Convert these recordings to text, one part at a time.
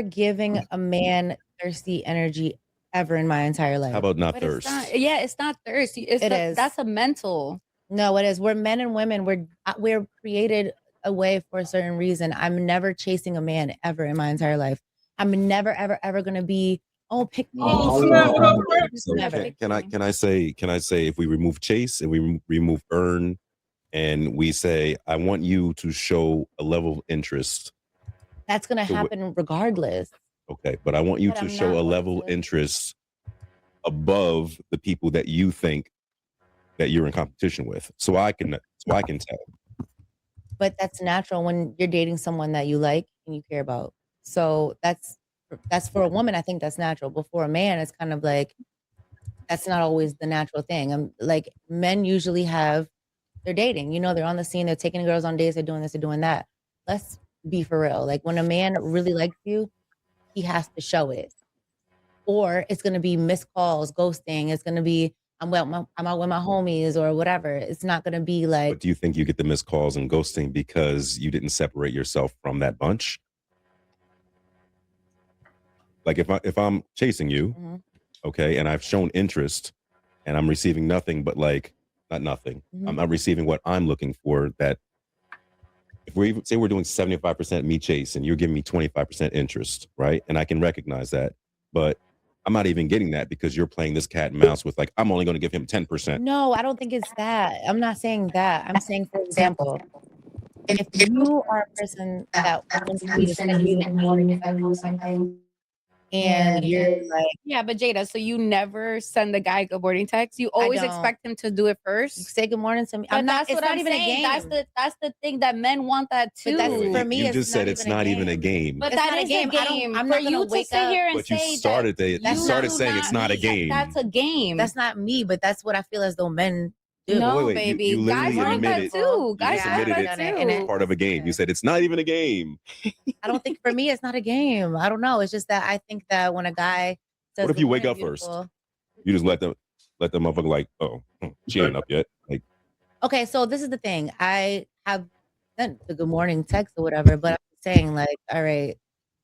giving a man thirsty energy ever in my entire life. How about not But thirst? it's not thirst. That's a mental. No, it is. We're men and women. We're created a way for a certain reason. I'm never chasing a man ever in my entire life. I'm never, ever, ever gonna be, pick me. So can I say if we remove chase and we remove earn and we say, I want you to show a level of interest. That's gonna happen regardless. Okay, but I want you to show a level of interest above the people that you think that you're in competition with. So I can tell. But that's natural when you're dating someone that you like and you care about. So that's for a woman, I think that's natural. But for a man, it's kind of like, that's not always the natural thing. Like, men usually they're dating, they're on the scene, they're taking girls on dates, they're doing this, they're doing that. Let's be for real. Like, when a man really likes you, he has to show it. Or it's going to be missed calls, ghosting. It's going to be, I'm out with my homies or whatever. It's not going to be like. But do you think you get the missed calls and ghosting because you didn't separate yourself from that bunch? Like, if I'm chasing you, okay, and I've shown interest and I'm receiving nothing but not nothing. I'm not receiving what I'm looking for. That if we say we're doing 75% me chase and you're giving me 25% interest, right? And I can recognize that, but I'm not even getting that because you're playing this cat and mouse with I'm only going to give him 10%. No, I don't think it's that. I'm not saying that. I'm saying, for example, if you are a person that wants me to send you in the morning if I know something, and you're like, yeah, but Jada, so you never send the guy a good morning text? You always expect him to do it first? Say good morning to me. But that's what I'm saying. That's the thing, that men want that too. But for me, you just said it's not even a game. But that is a game. I'm not going to wake up here and but you say started you started saying it's not a game. That's a game. That's not me, but that's what I feel as though men do. No, baby. You guys want that too. Guys want that too. And it's part of a game. You said it's not even a game. I don't think, for me, it's not a game. I don't know. It's just that I think that when a guy says, what if you wake up first? You just let them motherfucker she ain't up yet. Okay, so this is the thing. I have sent the good morning text or whatever, but I'm saying all right,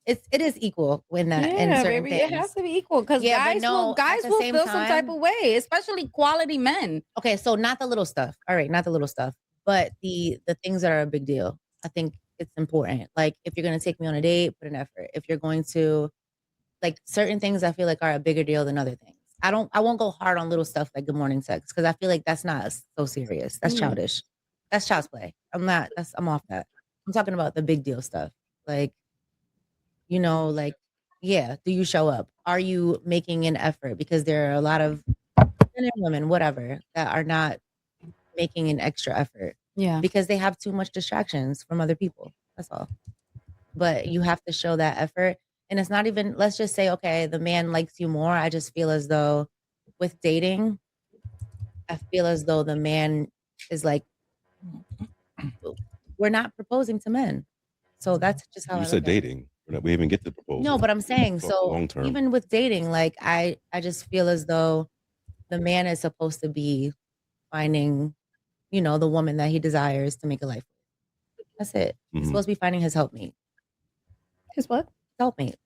it is equal when that in certain baby, things. It has to be equal because guys will feel some type of way, especially quality men. Okay, so not the little stuff. All right, not the little stuff, but the things that are a big deal. I think it's important. Like, if you're going to take me on a date, put an effort. If you're going to, certain things I feel like are a bigger deal than other things. I won't go hard on little stuff like good morning text because I feel like that's not so serious. That's childish. That's child's play. I'm off that. I'm talking about the big deal stuff. Yeah, do you show up? Are you making an effort? Because there are a lot of men and women, whatever, that are not making an extra effort. Yeah. Because they have too much distractions from other people. That's all. But you have to show that effort. And it's not even, let's just say, okay, the man likes you more. I just feel as though with dating, I feel as though the man is we're not proposing to men. So that's just how you said dating. We even get the proposal. No, but I'm saying, so long-term. Even with dating, I just feel as though the man is supposed to be finding, the woman that he desires to make a life with. That's it. He's supposed to be finding his helpmate. His what? Helpmate.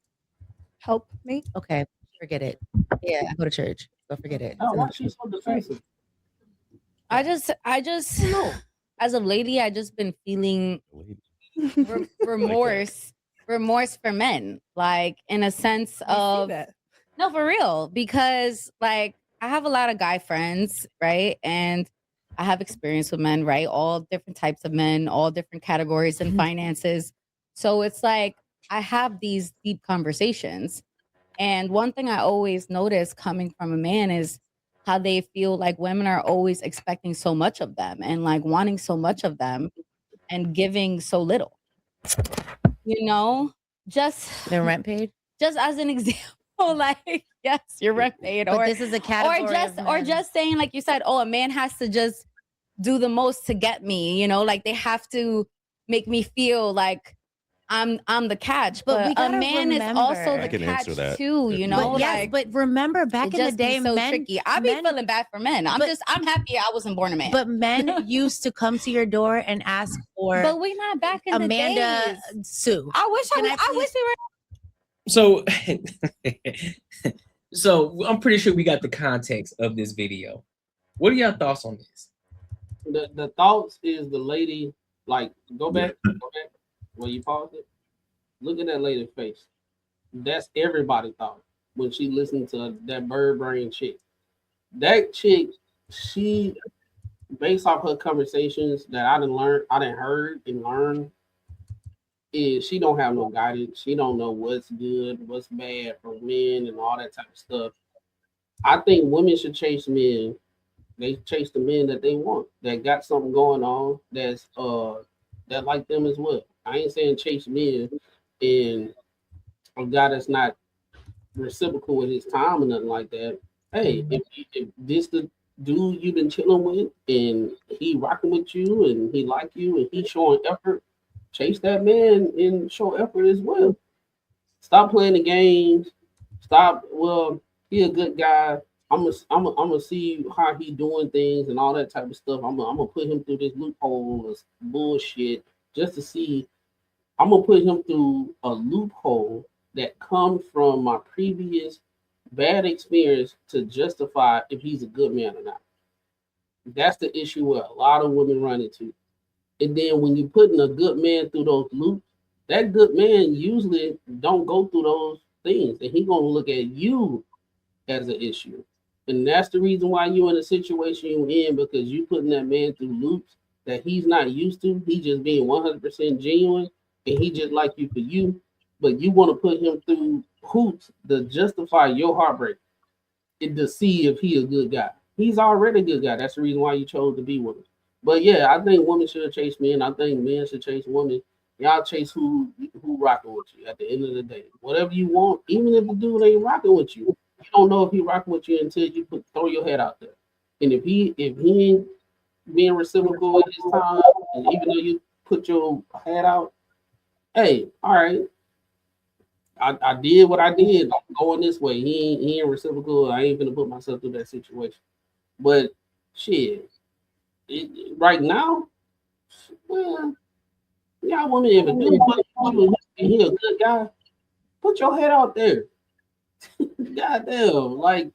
Helpmate? Okay, forget it. Yeah, I go to church, so forget it. Oh, why she's so defensive? I just, as a lady, I just been feeling remorse for men, in a sense of, no, for real, because I have a lot of guy friends, right? And I have experience with men, right? All different types of men, all different categories and finances. So it's I have these deep conversations. And one thing I always notice coming from a man is how they feel like women are always expecting so much of them and wanting so much of them and giving so little. Just the rent paid. Just as an example, yes, your rent paid, but this is a category, or just saying, like you said, a man has to just do the most to get me. They have to make me feel like I'm the catch, but a man is also the catch too. But yes, but remember back in the day, so men, tricky. I be feeling bad for men. I'm happy I wasn't born a man. But men used to come to your door and ask for. But we're not back in Amanda the days. Sue. I wish we were. So, so I'm pretty sure we got the context of this video. What are your thoughts on this? The thoughts is the lady, like, go back when you pause it. Look at that lady's face. That's everybody thought when she listened to that bird brain chick. That chick, she, based off her conversations that I didn't heard and learn, is she don't have no guidance. She don't know what's good, what's bad for men and all that type of stuff. I think women should chase men. They chase the men that they want, that got something going on, that like them as well. I ain't saying chase men and a guy that's not reciprocal with his time or nothing like that. Hey, if this the dude you've been chilling with and he rocking with you and he like you and he showing effort, chase that man and show effort as well. Stop playing the games. Stop. Well, he a good guy. I'm gonna see how he doing things and all that type of stuff. I'm gonna put him through this loophole of bullshit just to see. I'm gonna put him through a loophole that comes from my previous bad experience to justify if he's a good man or not. That's the issue where a lot of women run into. And then when you're putting a good man through those loops, that good man usually don't go through those things, and he gonna look at you as an issue. And that's the reason why you in the situation you're in, because you putting that man through loops that he's not used to. He just being 100% genuine, and he just like you for you, but you want to put him through hoops to justify your heartbreak and to see if he a good guy. He's already a good guy. That's the reason why you chose to be with him. But yeah, I think women should chase men. I think men should chase women. Y'all chase who rocking with you at the end of the day. Whatever you want, even if the dude ain't rocking with you. You don't know if he rocking with you until you throw your head out there. And if he ain't being reciprocal with his time, and even though you put your head out, hey, all right, I did what I did. I'm going this way. He ain't reciprocal. I ain't gonna put myself through that situation. But shit, right now, well, y'all women, if a dude put you and he a good guy, put your head out there. Goddamn, like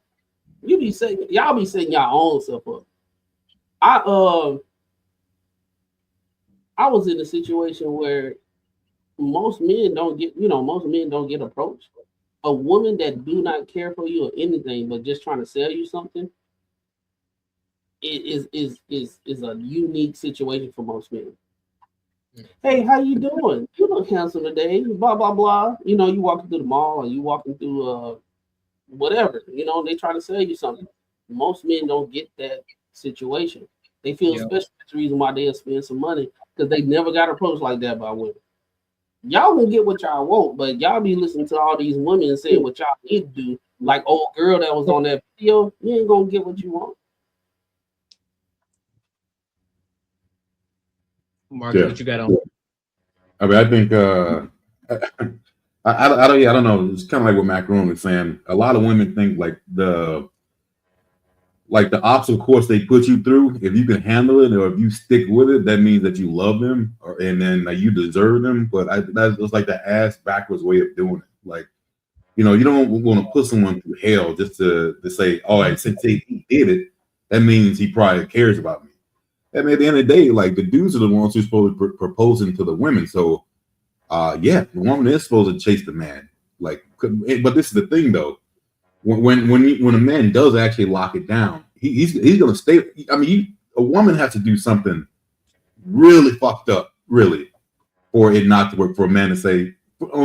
you be saying, y'all be setting y'all own self up. I was in a situation where most men don't get approached. A woman that do not care for you or anything but just trying to sell you something, it is a unique situation for most men. Hey, how you doing? You look handsome today. Blah blah blah. You know, you walking through the mall or you walking through whatever. You know, they try to sell you something. Most men don't get that situation. They feel special. That's the reason why they'll spend some money because they never got approached like that by women. Y'all gonna get what y'all want, but y'all be listening to all these women and saying what y'all need to do. Like old girl that was on that video, you ain't gonna get what you want. Mark, what you got on? I mean, I think I don't know. It's kind of like what Macaron was saying. A lot of women think like the obstacle course they put you through. If you can handle it, or if you stick with it, that means that you love them, and then like, you deserve them. But that's just like the ass backwards way of doing it. Like, you know, you don't want to put someone through hell just to say, all right, since he did it, that means he probably cares about me. And at the end of the day, like the dudes are the ones who's supposed to be proposing to the women. So, yeah, the woman is supposed to chase the man. Like, but this is the thing though. When a man does actually lock it down, he's gonna stay. I mean, a woman has to do something really fucked up, really, for it not to work. For a man to say,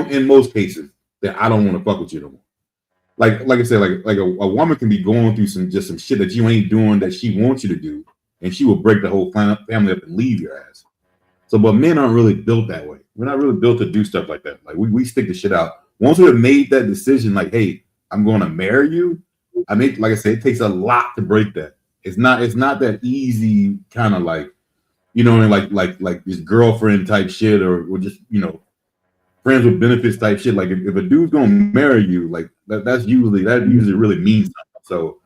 in most cases, that I don't want to fuck with you no more. Like I said, like a woman can be going through some shit that you ain't doing that she wants you to do, and she will break the whole family up and leave your ass. So, but men aren't really built that way. We're not really built to do stuff like that. Like we stick the shit out. Once we have made that decision, like, hey, I'm going to marry you. I mean, like I said, it takes a lot to break that. It's not that easy, kind of like, you know, like this girlfriend type shit, or just, you know, friends with benefits type shit. Like if a dude's gonna marry you, like that usually really means something. So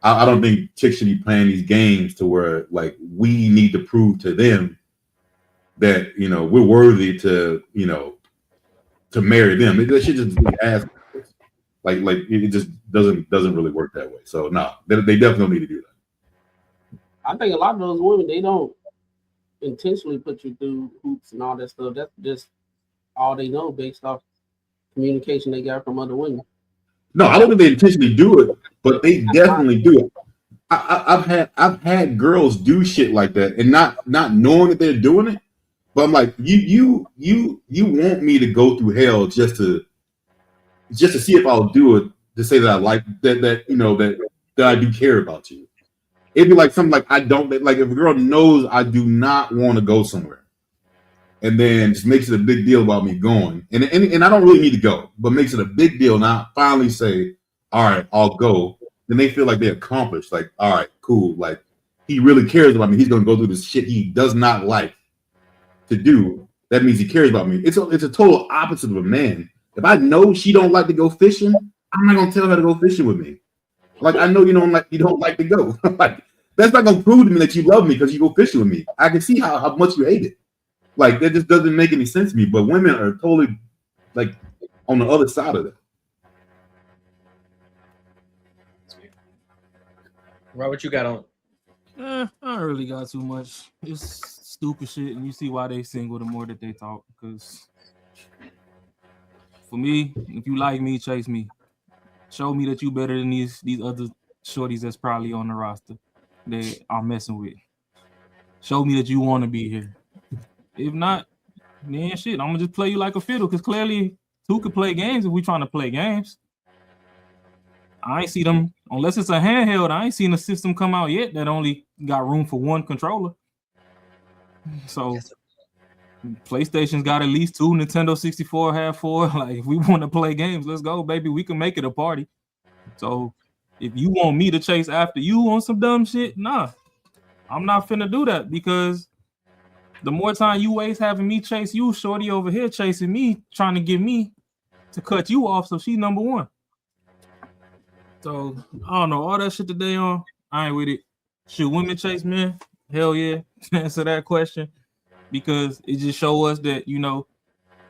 I don't think chicks should be playing these games to where like we need to prove to them that, you know, we're worthy to, you know, to marry them. That shit just be ass. Like it just doesn't really work that way. So no, they definitely need to do that. I think a lot of those women, they don't intentionally put you through hoops and all that stuff. That's just all they know based off communication they got from other women. No, I don't think they intentionally do it, but they definitely do it. I've had girls do shit like that and not knowing that they're doing it. But I'm like, you want me to go through hell just to see if I'll do it, to say that I like that you know that I do care about you. It'd be like something like I don't like if a girl knows I do not want to go somewhere, and then just makes it a big deal about me going, and I don't really need to go, but makes it a big deal. And I finally say, all right, I'll go. Then they feel like they accomplished. Like, all right, cool. Like he really cares about me. He's gonna go through this shit he does not like to do. That means he cares about me. It's a total opposite of a man. If I know she don't like to go fishing, I'm not gonna tell her to go fishing with me. Like I know you don't like to go. Like that's not gonna prove to me that you love me because you go fishing with me. I can see how much you hate it. Like that just doesn't make any sense to me. But women are totally like on the other side of that. Robert, you got on? I don't really got too much. It's stupid shit, and you see why they single the more that they talk. Because for me, if you like me, chase me. Show me that you better than these other shorties that's probably on the roster that I'm messing with. Show me that you want to be here. If not, then shit, I'm gonna just play you like a fiddle. Because clearly, two could play games if we trying to play games. I ain't see them, unless it's a handheld, I ain't seen a system come out yet that only got room for one controller. So PlayStation's got at least 2, Nintendo 64 have 4. Like if we want to play games, let's go, baby. We can make it a party. So if you want me to chase after you on some dumb shit, nah, I'm not finna do that, because the more time you waste having me chase you, shorty over here chasing me, trying to get me to cut you off so she's number one. So I don't know, all that shit today on, I ain't with it. Should women chase men? Hell yeah. Answer that question, because it just show us that, you know,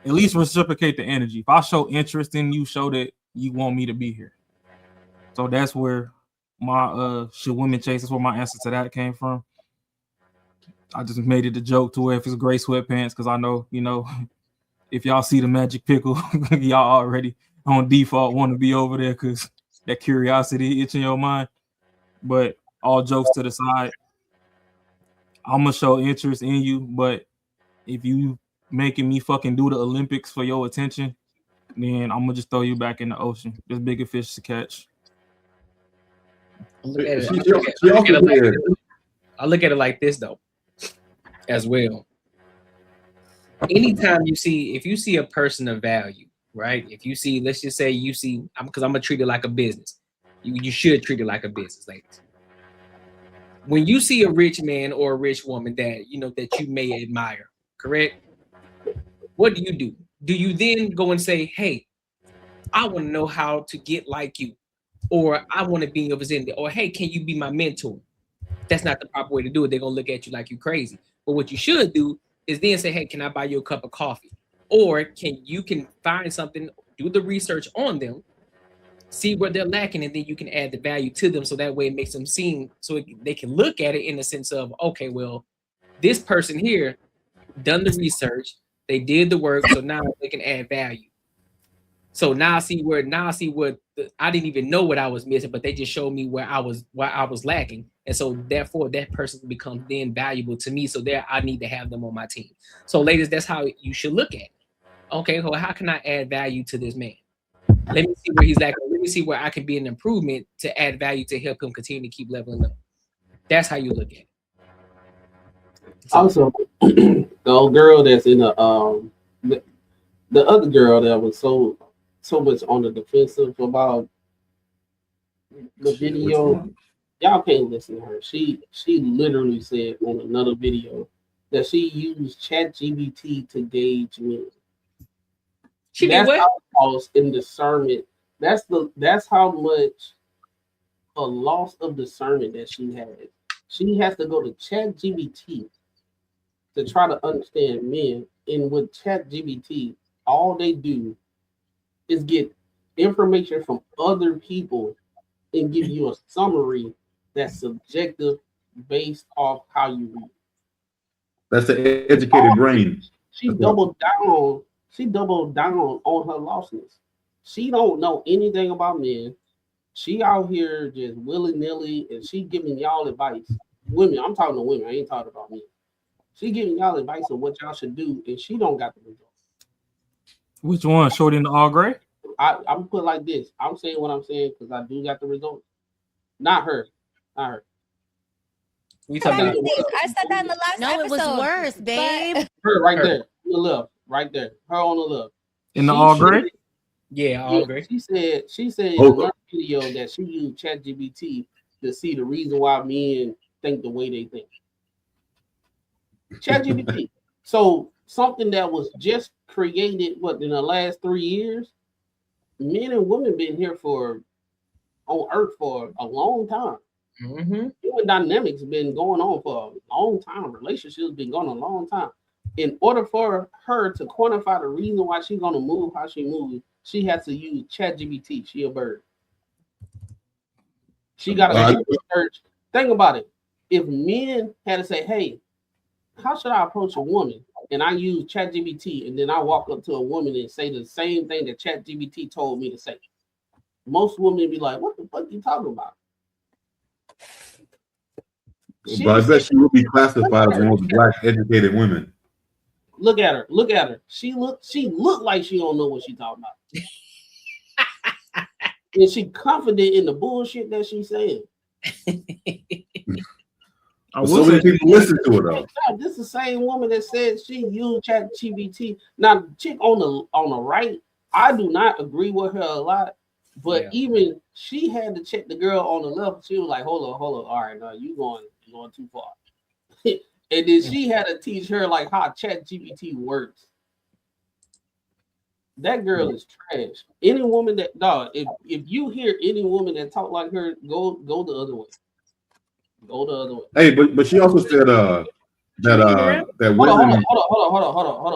at least reciprocate the energy. If I show interest in you, show that you want me to be here. So that's where my should women chase, that's where my answer to that came from. I just made it a joke to where if it's gray sweatpants, because I know, you know, if y'all see the magic pickle, y'all already on default want to be over there because that curiosity itch in your mind. But all jokes to the side, I'm gonna show interest in you, but if you making me fucking do the Olympics for your attention, then I'm gonna just throw you back in the ocean. There's bigger fish to catch. I look at it like this though, as well. Anytime if you see a person of value, right? If you see, let's just say you see, because I'm gonna treat it like a business. You should treat it like a business, ladies. When you see a rich man or a rich woman that you know that you may admire, correct? What do? Do you then go and say, hey, I want to know how to get like you, or I want to be in your vicinity, or hey, can you be my mentor? That's not the proper way to do it. They're gonna look at you like you crazy. But what you should do is then say, hey, can I buy you a cup of coffee? Or you can find something, do the research on them, see where they're lacking, and then you can add the value to them. So that way it makes them seem, so they can look at it in the sense of, okay, well, this person here done the research, they did the work, so now they can add value. So now I see what I didn't even know what I was missing, but they just showed me where I was lacking. And so therefore that person becomes then valuable to me. So there I need to have them on my team. So ladies, that's how you should look at it. Okay, well, how can I add value to this man? Let me see where he's lacking. Let me see where I can be an improvement to add value to help him continue to keep leveling up. That's how you look at it. So, also, the old girl that's in the other girl that was so much on the defensive about the video. Y'all can't listen to her. She literally said on another video that she used ChatGPT to gauge men. She did what? Loss in discernment. That's how much a loss of discernment that she had. She has to go to ChatGPT to try to understand men. And with ChatGPT, all they do is get information from other people and give you a summary that's subjective based off how you read. That's the educated brain. She doubled down. She doubled down on her lostness. She don't know anything about men. She out here just willy-nilly, and she giving y'all advice. Women, I'm talking to women. I ain't talking about men. She giving y'all advice on what y'all should do, and she don't got the results. Which one? Shorty in the all gray? I'm put like this. I'm saying what I'm saying because I do got the results. Not her. Not her. I said that in the last No, episode. it was worse, babe. Her right there. On the left. Right there. Her on the left. In the all gray? Yeah, all gray. She said in another video that she used ChatGPT to see the reason why men think the way they think. ChatGPT. So something that was just created in the last 3 years, men and women been here on Earth for a long time. Human dynamics been going on for a long time. Relationships been going on a long time. In order for her to quantify the reason why she's gonna move how she moves, she has to use ChatGPT. She a bird. She got to research. Think about it. If men had to say, "Hey, how should I approach a woman?" and I use ChatGPT, and then I walk up to a woman and say the same thing that ChatGPT told me to say, most women be like, "What the fuck are you talking about?" But I bet she will be classified as one of the black educated women. Look at her. Look at her. She look like she don't know what she talking about. And she confident in the bullshit that she's saying. So many people listen to her though. This is the same woman that said she used ChatGPT. Now, chick on the right, I do not agree with her a lot. But even she had to check the girl on the left. She was like, hold on. All right, now you going too far. And then she had to teach her like how ChatGPT works. That girl is trash. Any woman that if you hear any woman that talk like her, go the other way. Go the other way. Hey, but she also said that women. Hold on.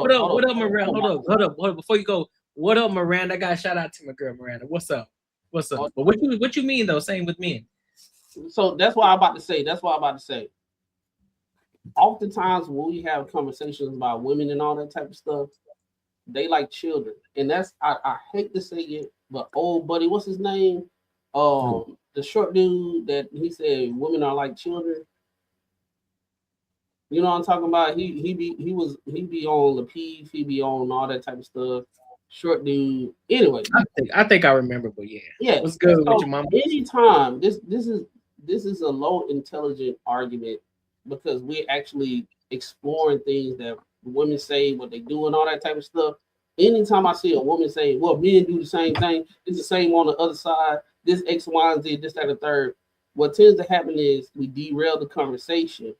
What up, Miranda? Hold up. Before you go, what up, Miranda? I got a shout out to my girl Miranda. What's up? But what you mean though? Same with men. So that's what I'm about to say. Oftentimes when we have conversations about women and all that type of stuff, they like children. And that's I hate to say it, but old buddy, what's his name? The short dude that he said women are like children. You know what I'm talking about? He be on Lapeef, he be on all that type of stuff. Short dude. Anyway, I think I remember, but yeah. What's good with your mom? Anytime this is a low intelligent argument because we're actually exploring things that women say, what they do, and all that type of stuff. Anytime I see a woman say, "Well, men do the same thing," it's the same on the other side. This X, Y, and Z, this, that, and third. What tends to happen is we derail the conversation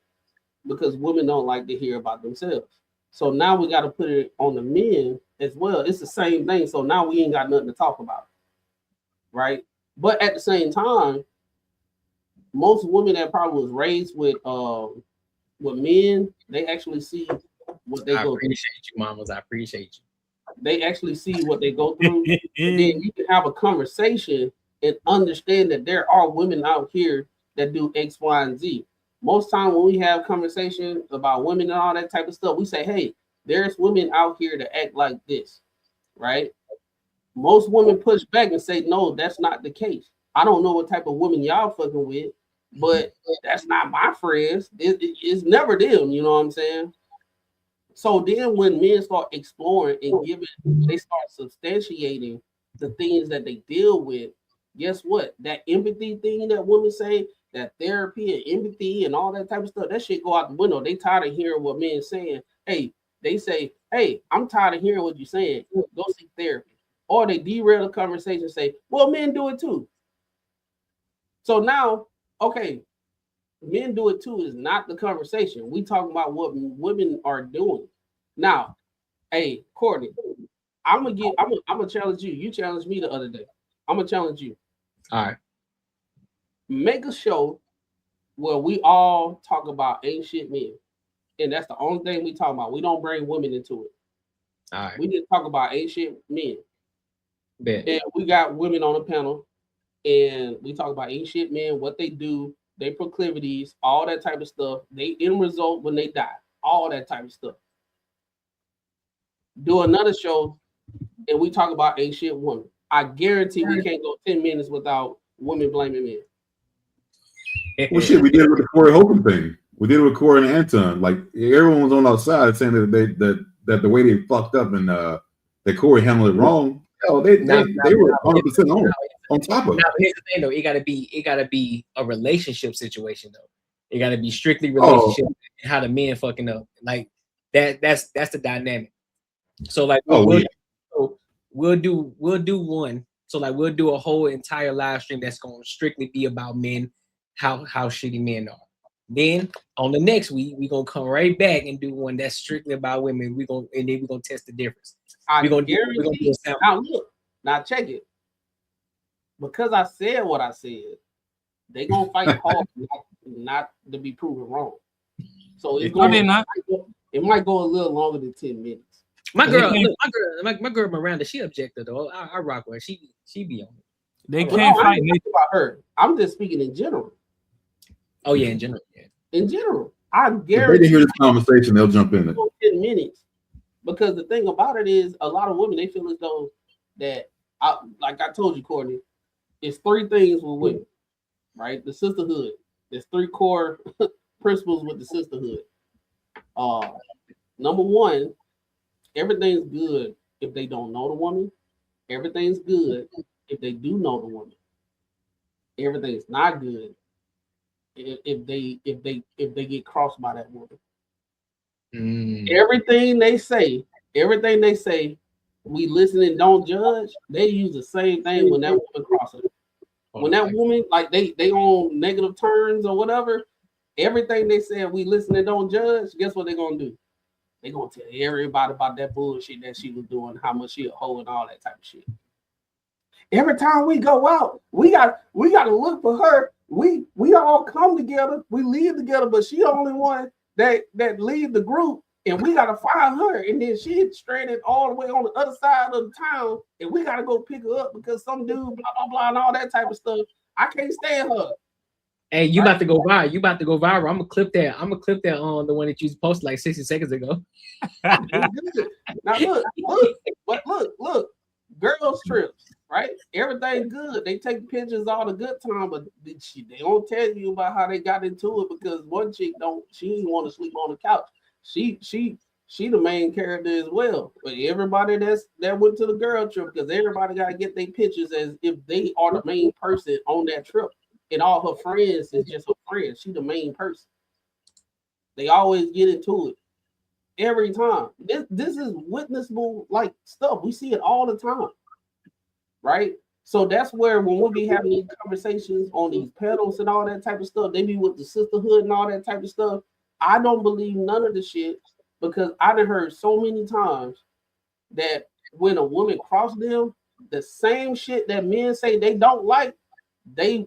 because women don't like to hear about themselves. So now we got to put it on the men as well. It's the same thing. So now we ain't got nothing to talk about, right? But at the same time, most women that probably was raised with men, they actually see what they go through. I appreciate you, mamas. I appreciate you. They actually see what they go through. And then you can have a conversation and understand that there are women out here that do X, Y, and Z. Most time when we have conversations about women and all that type of stuff, we say, "Hey, there's women out here that act like this," right? Most women push back and say, "No, that's not the case. I don't know what type of women y'all fucking with, but that's not my friends. It's never them." You know what I'm saying? So then when men start exploring and they start substantiating the things that they deal with, guess what? That empathy thing that women say, that therapy and empathy and all that type of stuff, that shit go out the window. They tired of hearing what men saying. Hey, they say, "Hey, I'm tired of hearing what you're saying. Go seek therapy." Or they derail the conversation and say, "Well, men do it too." So now, okay, men do it too is not the conversation. We talking about what women are doing. Now, hey, Courtney, I'm gonna challenge you. You challenged me the other day. I'm gonna challenge you. All right. Make a show where we all talk about ain't shit men. And that's the only thing we talk about. We don't bring women into it. All right. We just talk about ain't shit men. Bet. And we got women on the panel, and we talk about ain't shit men, what they do, their proclivities, all that type of stuff. They end result when they die, all that type of stuff. Do another show, and we talk about ain't shit woman. I guarantee we can't go 10 minutes without women blaming men. Well, shit, we did it with the Corey Holcomb thing. We did it with Corey and Anton. Like everyone was on outside saying that the way they fucked up and that Corey handled it wrong. Hell, they were 100% on top of it. Now, here's the thing though, it gotta be a relationship situation though. It gotta be strictly relationship and how the men fucking up. Like that's the dynamic. So like we'll do one. So like we'll do a whole entire live stream that's gonna strictly be about men, how shitty men are. Then on the next week, we're gonna come right back and do one that's strictly about women. We're gonna test the difference. We're gonna do now check it. Because I said what I said, they gonna fight hard not to be proven wrong. So it might go a little longer than 10 minutes. My girl Miranda, she objected though. I rock with her. She be on it. They can't fight me about her. I'm just speaking in general. Oh yeah, in general. Yeah. In general, I guarantee. If they hear this conversation, they'll jump in it. 10 minutes, because the thing about it is, a lot of women they feel as though that, like I told you, Courtney, it's 3 things with women, right? The sisterhood. There's 3 core principles with the sisterhood. Number 1, everything's good if they don't know the woman. Everything's good if they do know the woman. Everything's not good if they get crossed by that woman. Everything they say, we listen and don't judge. They use the same thing when that woman crosses. When that woman, like they on negative turns or whatever, everything they said, we listen and don't judge. Guess what they're gonna do? They're gonna tell everybody about that bullshit that she was doing, how much she a hoe and all that type of shit. Every time we go out, we gotta look for her. We all come together, we leave together, but she the only one that leave the group, and we gotta find her, and then she stranded all the way on the other side of the town, and we gotta go pick her up because some dude blah blah blah and all that type of stuff. I can't stand her. Hey, you about to go viral. You about to go viral. I'm gonna clip that on the one that you posted like 60 seconds ago. Now look, girls trips, right? Everything good. They take pictures all the good time, but they don't tell you about how they got into it, because one chick she didn't want to sleep on the couch. She the main character as well. But everybody that went to the girl trip, because everybody gotta get their pictures as if they are the main person on that trip. And all her friends is just her friends. She the main person. They always get into it every time. This is witnessable like stuff. We see it all the time, right? So that's where when we be having these conversations on these panels and all that type of stuff, they be with the sisterhood and all that type of stuff. I don't believe none of the shit, because I done heard so many times that when a woman cross them, the same shit that men say they don't like, they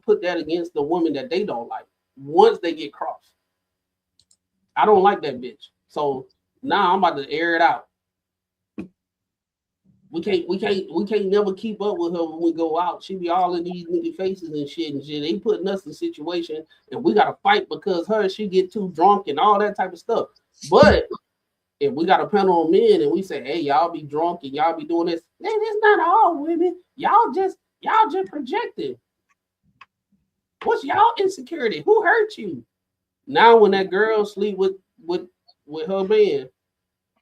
put that against the woman that they don't like once they get crossed. I don't like that bitch. So now I'm about to air it out. We can't never keep up with her when we go out. She be all in these nigga faces and shit. They putting us in a situation and we gotta fight because she get too drunk and all that type of stuff. But if we got a panel of men and we say, hey, y'all be drunk and y'all be doing this, man, it's not all women. Y'all just projected. What's y'all insecurity? Who hurt you? Now when that girl sleep with her man,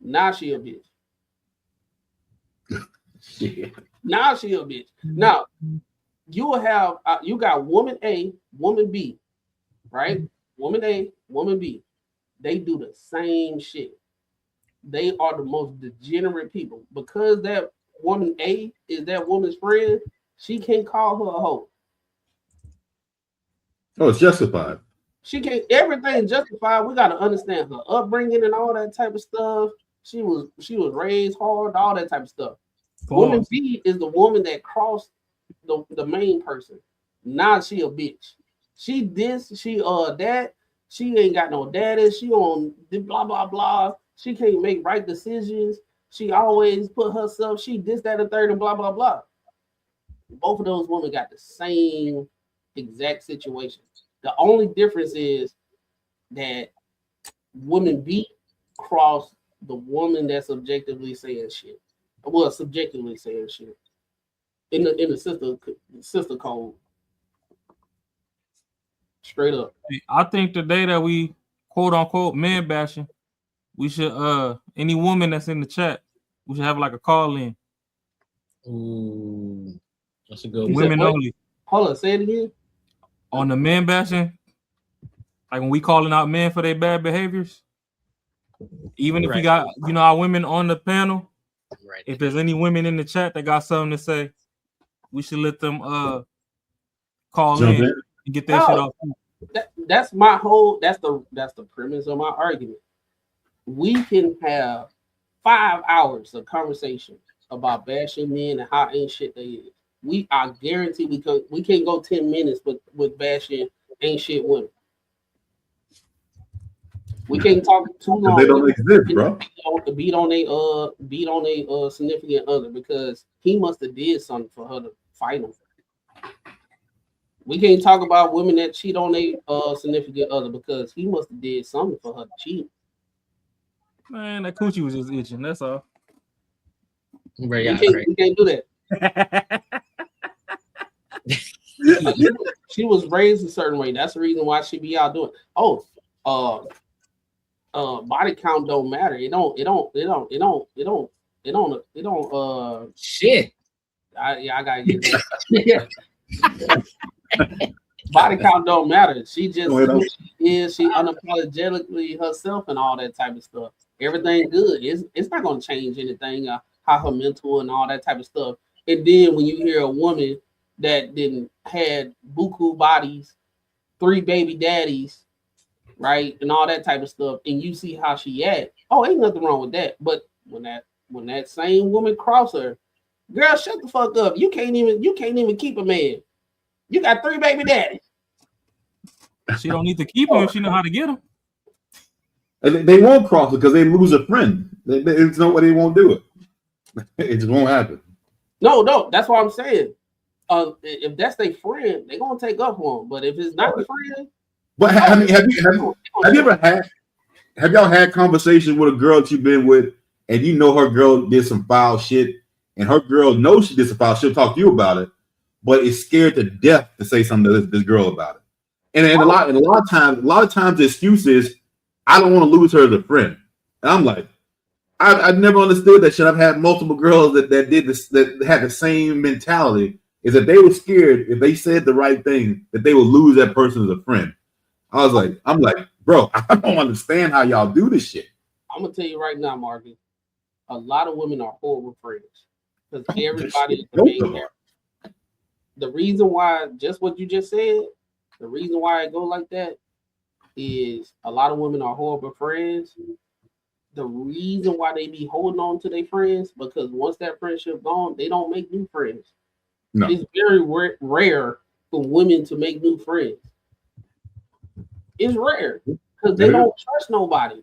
now she a bitch. Yeah. Now she a bitch. Now you will have you got woman A, woman B, right? Woman A, woman B. They do the same shit. They are the most degenerate people, because that woman A is that woman's friend. She can't call her a hoe. Oh, it's justified. She can't. Everything justified. We got to understand her upbringing and all that type of stuff. She was raised hard, all that type of stuff. Woman B is the woman that crossed the main person. Now she a bitch. She that. She ain't got no daddy. She on blah blah blah. She can't make right decisions. She always put herself, she this, that, and third, and blah, blah, blah. Both of those women got the same exact situation. The only difference is that woman B cross the woman that's objectively saying shit. Well, subjectively saying shit. In the sister code. Straight up. I think the day that we quote unquote man bashing, we should any woman that's in the chat, we should have like a call in. Ooh, that's a good women only. Hold on, say it again. On the man bashing, like when we calling out men for their bad behaviors, even if we got our women on the panel, if there's any women in the chat that got something to say, we should let them call in and get that shit off. That's my whole. That's the premise of my argument. We can have 5 hours of conversation about bashing men and how ain't shit they is. I guarantee we can't go 10 minutes with bashing ain't shit women. We can't talk too long. They don't exist, bro. Beat on a significant other because he must have did something for her to fight him. We can't talk about women that cheat on a significant other because he must have did something for her to cheat. Man, that coochie was just itching. That's all. Right, you can't do that. She was raised a certain way. That's the reason why she be out doing. Body count don't matter. It don't. Shit. I gotta get that. Body count don't matter. She just she unapologetically herself and all that type of stuff. Everything good. It's not gonna change anything. How her mental and all that type of stuff. And then when you hear a woman that didn't had buku bodies, 3 baby daddies, right, and all that type of stuff, and you see how she act, ain't nothing wrong with that. But when that same woman cross her, girl, shut the fuck up. You can't even keep a man. You got 3 baby daddies. She don't need to keep him if she know how to get him. They won't cross it because they lose a friend. It's no way they won't do it. It just won't happen. No, that's what I'm saying. If that's their friend, they're gonna take up for them. But if it's not the friend, but have you ever have y'all had conversations with a girl that you've been with, and you know her girl did some foul shit, and her girl knows she did some foul shit, talk to you about it, but is scared to death to say something to this girl about it. And a lot of times the excuse is, I don't want to lose her as a friend. And I'm like, I never understood that shit. I've had multiple girls that did this, that had the same mentality, is that they were scared if they said the right thing that they would lose that person as a friend. I'm like, bro, I don't understand how y'all do this shit. I'm gonna tell you right now, Marky, a lot of women are horrible friends because everybody is the main character. The reason why, just what you just said, the reason why it go like that is a lot of women are horrible friends. The reason why they be holding on to their friends, because once that friendship gone, they don't make new friends. No. It's very rare for women to make new friends. It's rare because they don't trust nobody.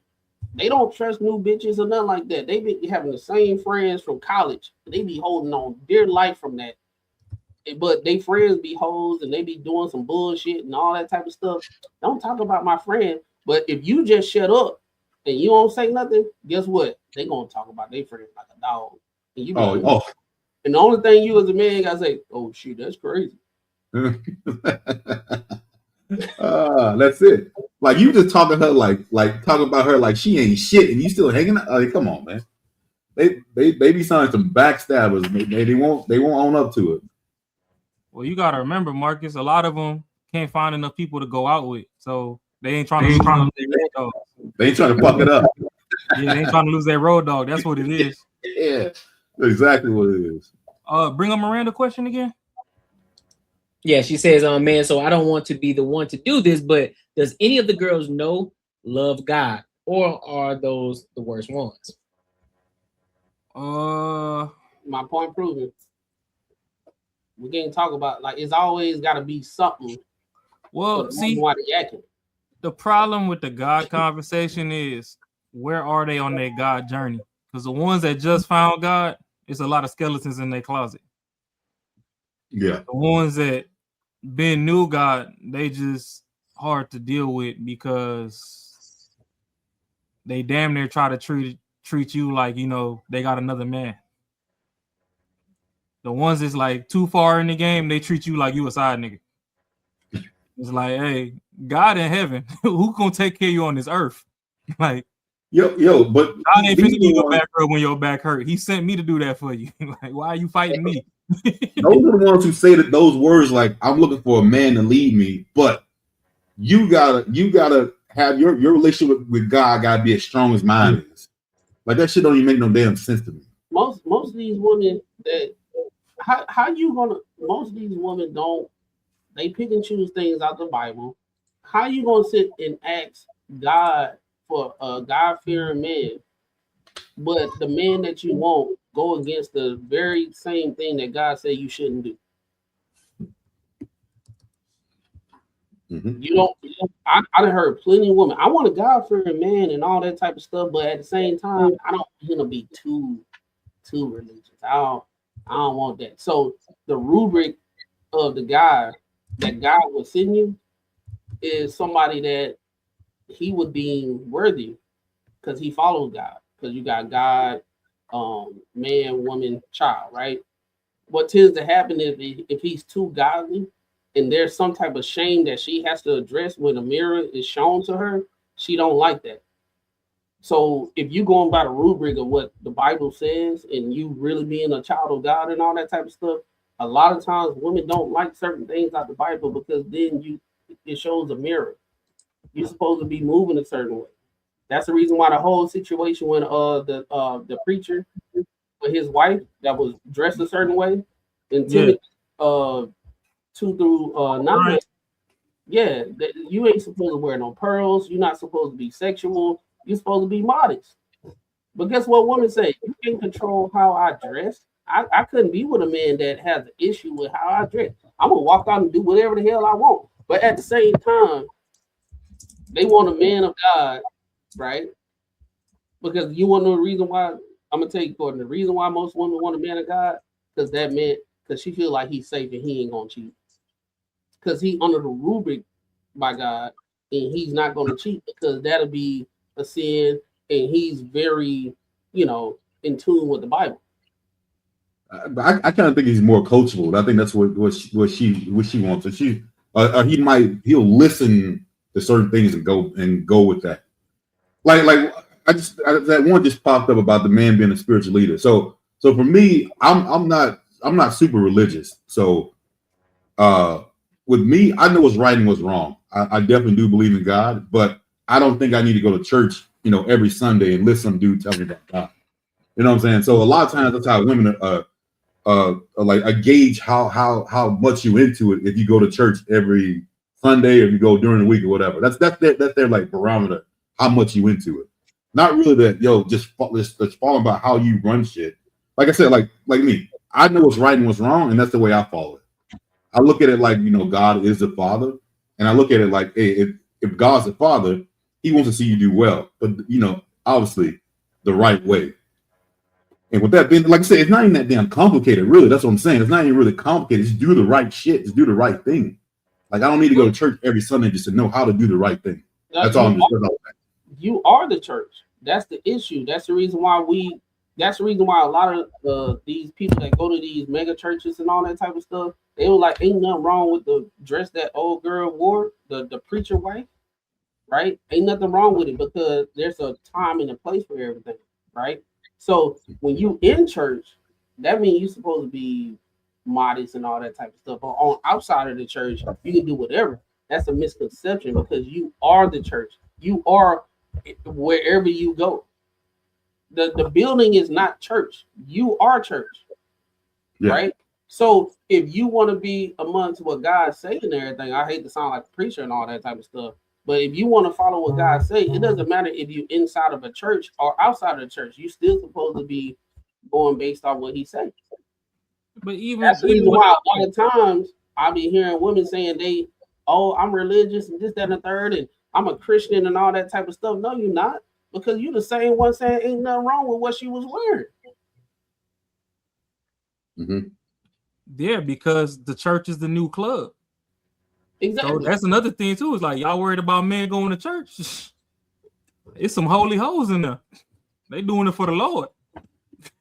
They don't trust new bitches or nothing like that. They be having the same friends from college. They be holding on dear life from that. But they friends be hoes and they be doing some bullshit and all that type of stuff. Don't talk about my friend. But if you just shut up and you don't say nothing, guess what? They gonna talk about their friends like a dog. And you be and the only thing you as a man gotta say, oh shit, that's crazy. That's it. Like you just talking her like talking about her like she ain't shit, and you still hanging out. Like, come on, man. They be sounding some backstabbers. They won't own up to it. Well, you gotta remember, Marcus. A lot of them can't find enough people to go out with, so they ain't trying to lose their road dog. They ain't trying to fuck it up. Yeah, they ain't trying to lose their road dog. That's what it is. Yeah, exactly what it is. Bring up Miranda question again. Yeah, she says, man, so I don't want to be the one to do this, but does any of the girls love God, or are those the worst ones? My point proven. We can't talk about it's always got to be something. Well, see, the problem with the God conversation is, where are they on their God journey? Because the ones that just found God, it's a lot of skeletons in their closet. Yeah. The ones that been knew God, they just hard to deal with because they damn near try to treat you like, you know, they got another man. The ones that's like too far in the game, they treat you like you a side nigga. It's like, hey, God in heaven, who gonna take care of you on this earth? Like, but God ain't finna give you a back rub when your back hurt. He sent me to do that for you. Like, why are you fighting me? Those are the ones who say that those words like, I'm looking for a man to lead me, but you gotta have your relationship with God gotta be as strong as mine is. Like that shit don't even make no damn sense to me. Most of these women that how you gonna most of these women don't they pick and choose things out the Bible. How you gonna sit and ask God for a God-fearing man, but the man that you want go against the very same thing that God said you shouldn't do? Mm-hmm. You don't. I done heard plenty of women. I want a God-fearing man and all that type of stuff, but at the same time, I don't want him to be too religious. I don't want that. So the rubric of the guy that God will send you is somebody that he would deem worthy because he follows God. Because you got God, man, woman, child, right? What tends to happen is if he's too godly and there's some type of shame that she has to address when a mirror is shown to her, she don't like that. So if you going by the rubric of what the Bible says and you really being a child of God and all that type of stuff, a lot of times women don't like certain things out the Bible because then it shows a mirror. You're supposed to be moving a certain way. That's the reason why the whole situation when the preacher with his wife that was dressed a certain way in Timothy 2-9. Right. Yeah, you ain't supposed to wear no pearls. You're not supposed to be sexual. You're supposed to be modest. But guess what women say? You can't control how I dress. I couldn't be with a man that has an issue with how I dress. I'm gonna walk out and do whatever the hell I want. But at the same time, they want a man of God, right? Because you want to know the reason why. I'm gonna tell you, Gordon, the reason why most women want a man of God, because that man, because she feel like he's safe and he ain't gonna cheat. Because he under the rubric by God, and he's not gonna cheat because that'll be a sin, and he's very, in tune with the Bible. I kind of think he's more coachable. I think that's what she wants. So he'll listen to certain things and go with that. Like that one just popped up about the man being a spiritual leader. So for me, I'm not super religious. So with me, I know what's right and what's wrong. I definitely do believe in God, but I don't think I need to go to church, every Sunday and listen to some dude tell me about God. You know what I'm saying? So a lot of times that's how women like a gauge how much you into it if you go to church every Sunday or if you go during the week or whatever. That's their like barometer, how much you into it. Not really that it's falling by how you run shit. Like I said, like me, I know what's right and what's wrong, and that's the way I follow it. I look at it like God is the Father, and I look at it like, hey, if God's the Father, He wants to see you do well, but obviously the right way. And with that being, like I said, it's not even that damn complicated, really. That's what I'm saying. It's not even really complicated. Just do the right shit. Just do the right thing. Like I don't need to go to church every Sunday just to know how to do the right thing. That's all I'm just saying. You are the church. That's the issue. That's the reason why a lot of these people that go to these mega churches and all that type of stuff, they were like, ain't nothing wrong with the dress that old girl wore, the preacher wife, right? Ain't nothing wrong with it because there's a time and a place for everything, right? So when you in church, that means you're supposed to be modest and all that type of stuff. But on outside of the church, you can do whatever. That's a misconception because you are the church. You are wherever you go. The building is not church. You are church, right? So if you want to be amongst what God's saying and everything, I hate to sound like a preacher and all that type of stuff. But if you want to follow what God say, it doesn't matter if you're inside of a church or outside of the church. You still supposed to be going based on what He says. But that's the reason why a lot of times I be hearing women saying I'm religious and this, that, and the third, and I'm a Christian and all that type of stuff. No, you're not. because you the same one saying ain't nothing wrong with what she was wearing. Mm-hmm. Yeah, because the church is the new club. Exactly. So that's another thing too. Is like y'all worried about men going to church. It's some holy hoes in there. They doing it for the Lord.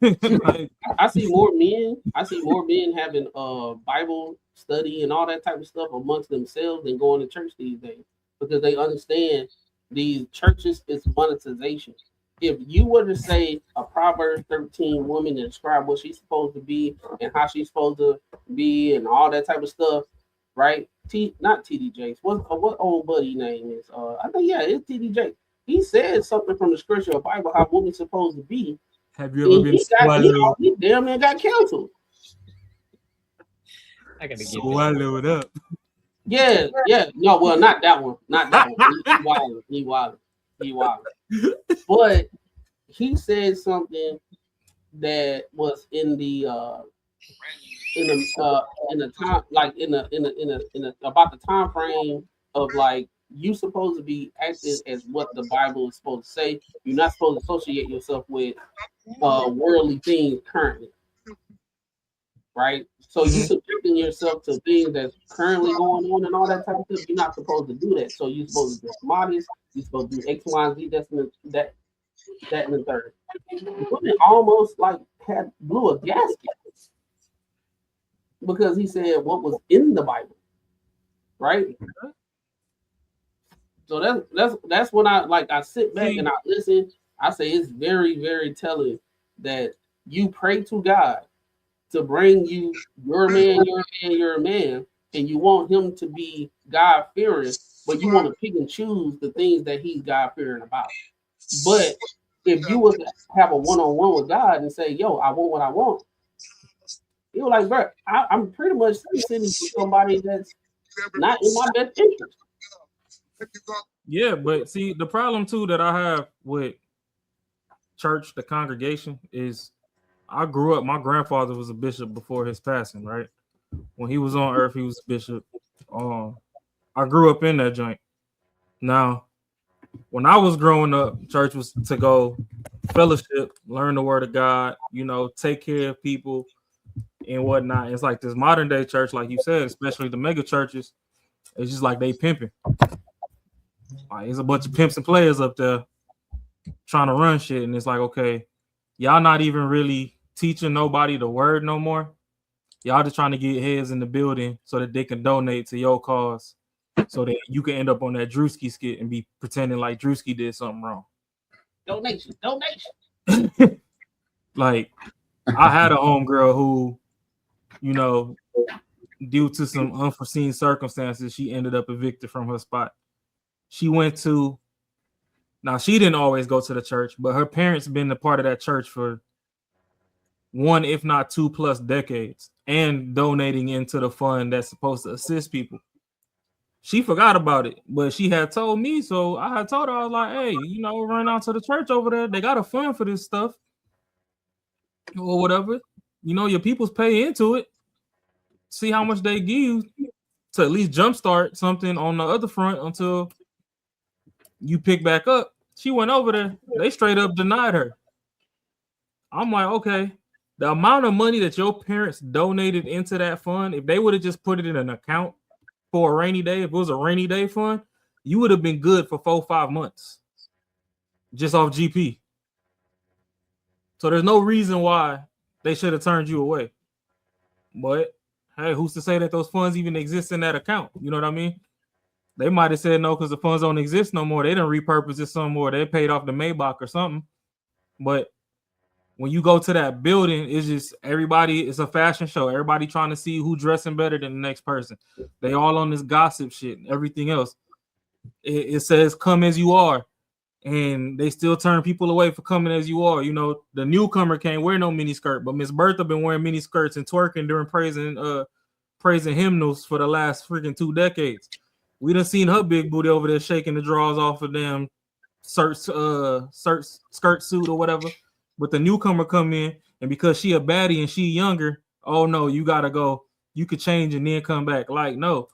Like, I see more men. I see more men having Bible study and all that type of stuff amongst themselves than going to church these days, because they understand these churches is monetization. If you were to say a Proverbs 13 woman and describe what she's supposed to be and how she's supposed to be and all that type of stuff, right? Not TD Jakes. What old buddy name is? I think it's TD Jakes. He said something from the scripture of Bible how women's supposed to be. Have you ever been swallowed? He damn near got canceled. I gotta get swallowed up. Yeah. No, well, not that one. Not that one. He wild. But he said something that was in the time, like in a about the time frame of like you supposed to be acting as what the Bible is supposed to say. You're not supposed to associate yourself with worldly things currently, right? So you subjecting yourself to things that's currently going on and all that type of stuff. You're not supposed to do that. So you're supposed to be modest. You're supposed to do X, Y, and Z. That and the third. The woman almost like blew a gasket because he said what was in the Bible, right? So that's when I sit back and I listen. I say it's very, very telling that you pray to God to bring you your man, and you want him to be God fearing, but you want to pick and choose the things that he's God fearing about. But if you was to have a one-on-one with God and say, "Yo, I want what I want," you're like, "Bro, I'm pretty much sitting to somebody that's not in my best interest." Yeah, but see, the problem too that I have with church, the congregation, is I grew up, my grandfather was a bishop before his passing, right? When he was on earth, he was a bishop. I grew up in that joint. Now, when I was growing up, church was to go fellowship, learn the word of God, take care of people and whatnot. It's like this modern day church, like you said, especially the mega churches, it's just like they pimping. Like, there's a bunch of pimps and players up there trying to run shit, and it's like, okay, y'all not even really teaching nobody the word no more. Y'all just trying to get heads in the building so that they can donate to your cause, so that you can end up on that Drewski skit and be pretending like Drewski did something wrong. Donation. Like, I had a homegirl who, due to some unforeseen circumstances, she ended up evicted from her spot. She went to, now she didn't always go to the church, but her parents been a part of that church for 1, if not 2+ decades, and donating into the fund that's supposed to assist people. She forgot about it, but she had told me, so I had told her, I was like, hey, run out to the church over there. They got a fund for this stuff or whatever. Your people's pay into it. See how much they give you to at least jumpstart something on the other front until you pick back up. She went over there. They straight up denied her. I'm like, okay, the amount of money that your parents donated into that fund, if they would have just put it in an account for a rainy day, if it was a rainy day fund, you would have been good for 4-5 months just off GP. So there's no reason why they should have turned you away. But hey, who's to say that those funds even exist in that account? You know what I mean? They might have said no because the funds don't exist no more. They didn't repurpose it some more. They paid off the Maybach or something. But when you go to that building, it's just everybody, it's a fashion show. Everybody trying to see who dressing better than the next person. They all on this gossip shit and everything else. It says come as you are. And they still turn people away for coming as you are. The newcomer can't wear no mini skirt, but Miss Bertha been wearing mini skirts and twerking during praising hymnals for the last freaking 2 decades. We done seen her big booty over there shaking the drawers off of them skirt suit or whatever. But the newcomer come in, and because she a baddie and she younger, oh no, you gotta go. You could change and then come back. Like, no.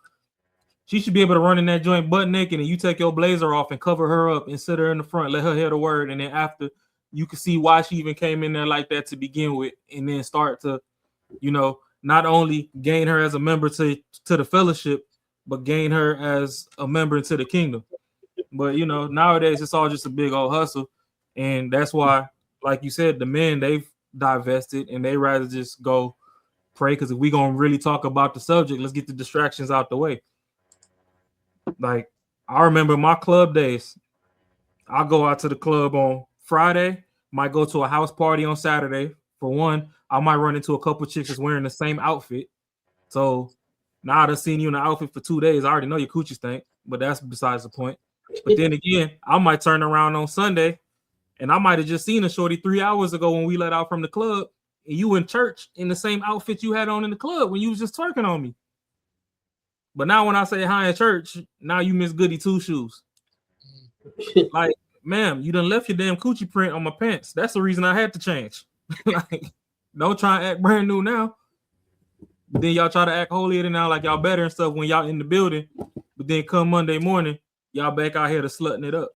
She should be able to run in that joint butt naked, and you take your blazer off and cover her up and sit her in the front, let her hear the word, and then after you can see why she even came in there like that to begin with, and then start to, not only gain her as a member to the fellowship, but gain her as a member into the kingdom. But nowadays it's all just a big old hustle, and that's why, like you said, the men, they've divested and they rather just go pray. Because if we gonna really talk about the subject, let's get the distractions out the way. Like, I remember my club days. I'll go out to the club on Friday, might go to a house party on Saturday. For one, I might run into a couple chicks that's wearing the same outfit. So now I done seen you in the outfit for 2 days. I already know your coochie stink, but that's besides the point. But then again, I might turn around on Sunday and I might have just seen a shorty 3 hours ago when we let out from the club, and you in church in the same outfit you had on in the club when you was just twerking on me. But now when I say hi in church, now you miss goody two shoes. Like, ma'am, you done left your damn coochie print on my pants. That's the reason I had to change. Like, don't try and act brand new now. But then y'all try to act holier than now, like y'all better and stuff when y'all in the building. But then come Monday morning, y'all back out here to slutting it up.